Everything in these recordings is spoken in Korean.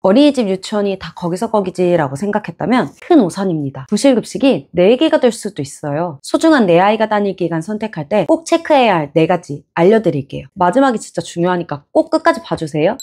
어린이집 유치원이 다 거기서 거기지라고 생각했다면 큰 오산입니다. 부실급식이 4개가 될 수도 있어요. 소중한 내 아이가 다닐 기간 선택할 때 꼭 체크해야 할 4가지 알려드릴게요. 마지막이 진짜 중요하니까 꼭 끝까지 봐주세요.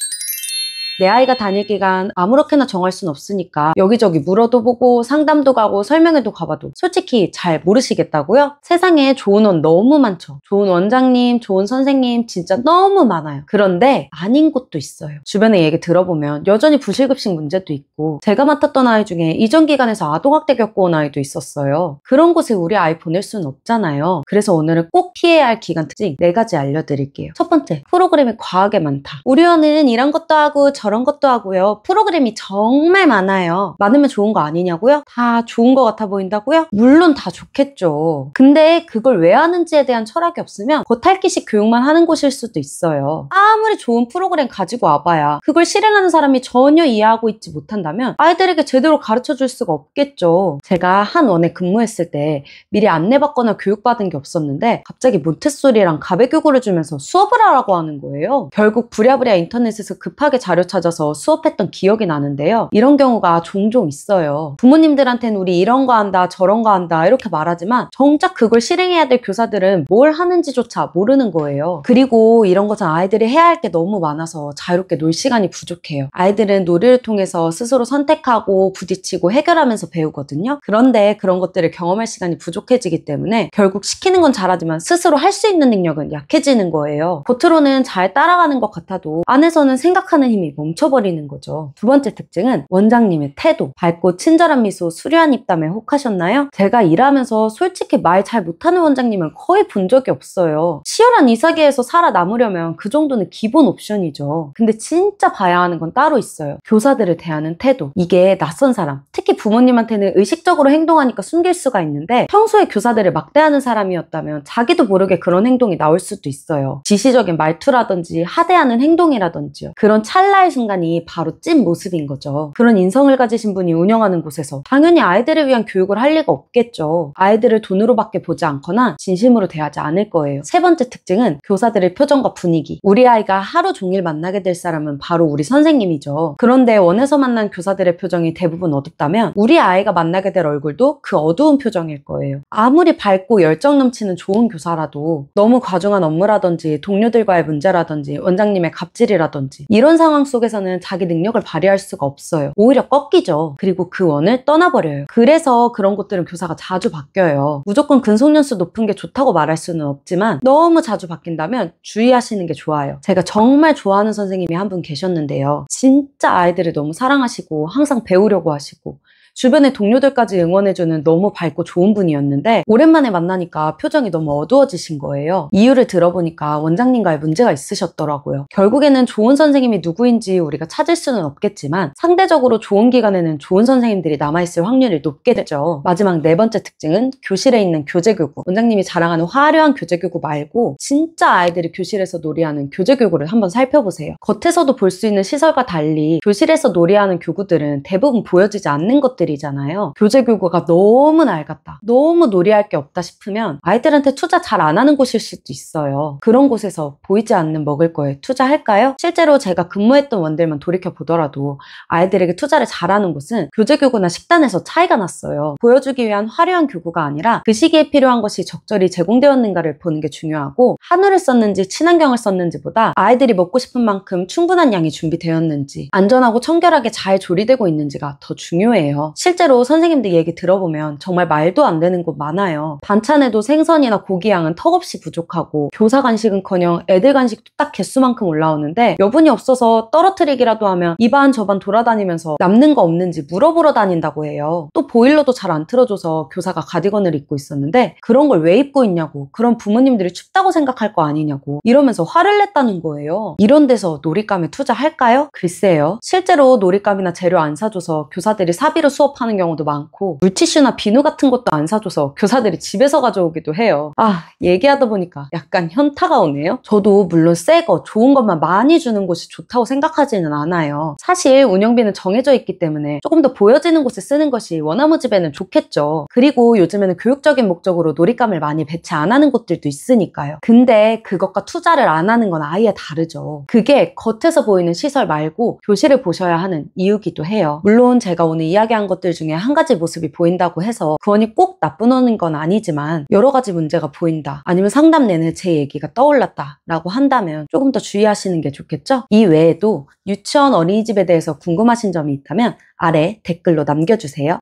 내 아이가 다닐 기간 아무렇게나 정할 순 없으니까 여기저기 물어도 보고 상담도 가고 설명회도 가봐도 솔직히 잘 모르시겠다고요? 세상에 좋은 원 너무 많죠. 좋은 원장님, 좋은 선생님 진짜 너무 많아요. 그런데 아닌 곳도 있어요. 주변에 얘기 들어보면 여전히 부실급식 문제도 있고 제가 맡았던 아이 중에 이전 기간에서 아동학대 겪어온 아이도 있었어요. 그런 곳에 우리 아이 보낼 수는 없잖아요. 그래서 오늘은 꼭 피해야 할 기간 특징 4가지 알려드릴게요. 첫 번째, 프로그램이 과하게 많다. 우리 원은 이런 것도 하고 저런 것도 하고요. 프로그램이 정말 많아요. 많으면 좋은 거 아니냐고요? 다 좋은 거 같아 보인다고요? 물론 다 좋겠죠. 근데 그걸 왜 하는지에 대한 철학이 없으면 겉핥기식 교육만 하는 곳일 수도 있어요. 아무리 좋은 프로그램 가지고 와봐야 그걸 실행하는 사람이 전혀 이해하고 있지 못한다면 아이들에게 제대로 가르쳐 줄 수가 없겠죠. 제가 한 원에 근무했을 때 미리 안내받거나 교육받은 게 없었는데 갑자기 몬테소리랑 가베교구를 주면서 수업을 하라고 하는 거예요. 결국 부랴부랴 인터넷에서 급하게 자료 찾아서 수업했던 기억이 나는데요. 이런 경우가 종종 있어요. 부모님들한테는 우리 이런 거 한다 저런 거 한다 이렇게 말하지만 정작 그걸 실행해야 될 교사들은 뭘 하는지조차 모르는 거예요. 그리고 이런 것은 아이들이 해야 할 게 너무 많아서 자유롭게 놀 시간이 부족해요. 아이들은 놀이를 통해서 스스로 선택하고 부딪히고 해결하면서 배우거든요. 그런데 그런 것들을 경험할 시간이 부족해지기 때문에 결국 시키는 건 잘하지만 스스로 할 수 있는 능력은 약해지는 거예요. 겉으로는 잘 따라가는 것 같아도 안에서는 생각하는 힘이 멈춰버리는 거죠. 두 번째 특징은 원장님의 태도. 밝고 친절한 미소, 수려한 입담에 혹하셨나요? 제가 일하면서 솔직히 말 잘 못하는 원장님은 거의 본 적이 없어요. 치열한 이사계에서 살아남으려면 그 정도는 기본 옵션이죠. 근데 진짜 봐야 하는 건 따로 있어요. 교사들을 대하는 태도. 이게 낯선 사람, 특히 부모님한테는 의식적으로 행동하니까 숨길 수가 있는데 평소에 교사들을 막대하는 사람이었다면 자기도 모르게 그런 행동이 나올 수도 있어요. 지시적인 말투라든지 하대하는 행동이라든지요. 그런 찰나의 순간이 바로 찐 모습인 거죠. 그런 인성을 가지신 분이 운영하는 곳에서 당연히 아이들을 위한 교육을 할 리가 없겠죠. 아이들을 돈으로밖에 보지 않거나 진심으로 대하지 않을 거예요. 세 번째 특징은 교사들의 표정과 분위기. 우리 아이가 하루 종일 만나게 될 사람은 바로 우리 선생님이죠. 그런데 원에서 만난 교사들의 표정이 대부분 어둡다면 우리 아이가 만나게 될 얼굴도 그 어두운 표정일 거예요. 아무리 밝고 열정 넘치는 좋은 교사라도 너무 과중한 업무라든지 동료들과의 문제라든지 원장님의 갑질이라든지 이런 상황 속에서는 자기 능력을 발휘할 수가 없어요. 오히려 꺾이죠. 그리고 그 원을 떠나버려요. 그래서 그런 곳들은 교사가 자주 바뀌어요. 무조건 근속연수 높은 게 좋다고 말할 수는 없지만 너무 자주 바뀐다면 주의하시는 게 좋아요. 제가 정말 좋아하는 선생님이 한 분 계셨는데요. 진짜 아이들을 너무 사랑하시고 항상 배우려고 하시고 주변의 동료들까지 응원해주는 너무 밝고 좋은 분이었는데 오랜만에 만나니까 표정이 너무 어두워지신 거예요. 이유를 들어보니까 원장님과의 문제가 있으셨더라고요. 결국에는 좋은 선생님이 누구인지 우리가 찾을 수는 없겠지만 상대적으로 좋은 기관에는 좋은 선생님들이 남아있을 확률이 높게 되죠. 마지막 4번째 특징은 교실에 있는 교재교구. 원장님이 자랑하는 화려한 교재교구 말고 진짜 아이들이 교실에서 놀이하는 교재교구를 한번 살펴보세요. 겉에서도 볼 수 있는 시설과 달리 교실에서 놀이하는 교구들은 대부분 보여지지 않는 것들이 잖아요. 교재교구가 너무 낡았다, 너무 놀이할 게 없다 싶으면 아이들한테 투자 잘 안 하는 곳일 수도 있어요. 그런 곳에서 보이지 않는 먹을 거에 투자할까요? 실제로 제가 근무했던 원들만 돌이켜보더라도 아이들에게 투자를 잘하는 곳은 교재교구나 식단에서 차이가 났어요. 보여주기 위한 화려한 교구가 아니라 그 시기에 필요한 것이 적절히 제공되었는가를 보는 게 중요하고 한우를 썼는지 친환경을 썼는지보다 아이들이 먹고 싶은 만큼 충분한 양이 준비되었는지 안전하고 청결하게 잘 조리되고 있는지가 더 중요해요. 실제로 선생님들 얘기 들어보면 정말 말도 안 되는 곳 많아요. 반찬에도 생선이나 고기 양은 턱없이 부족하고 교사 간식은커녕 애들 간식도 딱 개수만큼 올라오는데 여분이 없어서 떨어뜨리기라도 하면 이반 저반 돌아다니면서 남는 거 없는지 물어보러 다닌다고 해요. 또 보일러도 잘 안 틀어줘서 교사가 가디건을 입고 있었는데 그런 걸 왜 입고 있냐고, 그런 부모님들이 춥다고 생각할 거 아니냐고 이러면서 화를 냈다는 거예요. 이런 데서 놀잇감에 투자할까요? 글쎄요. 실제로 놀잇감이나 재료 안 사줘서 교사들이 사비로 수업 수업하는 경우도 많고 물티슈나 비누 같은 것도 안 사줘서 교사들이 집에서 가져오기도 해요. 얘기하다 보니까 약간 현타가 오네요. 저도 물론 새 거, 좋은 것만 많이 주는 곳이 좋다고 생각하지는 않아요. 사실 운영비는 정해져 있기 때문에 조금 더 보여지는 곳에 쓰는 것이 원화무 집에는 좋겠죠. 그리고 요즘에는 교육적인 목적으로 놀잇감을 많이 배치 안 하는 곳들도 있으니까요. 근데 그것과 투자를 안 하는 건 아예 다르죠. 그게 겉에서 보이는 시설 말고 교실을 보셔야 하는 이유기도 해요. 물론 제가 오늘 이야기한 것들 중에 한 가지 모습이 보인다고 해서 그 원이 꼭 나쁜 원인 건 아니지만 여러 가지 문제가 보인다, 아니면 상담 내내 제 얘기가 떠올랐다 라고 한다면 조금 더 주의하시는 게 좋겠죠? 이 외에도 유치원 어린이집에 대해서 궁금하신 점이 있다면 아래 댓글로 남겨주세요.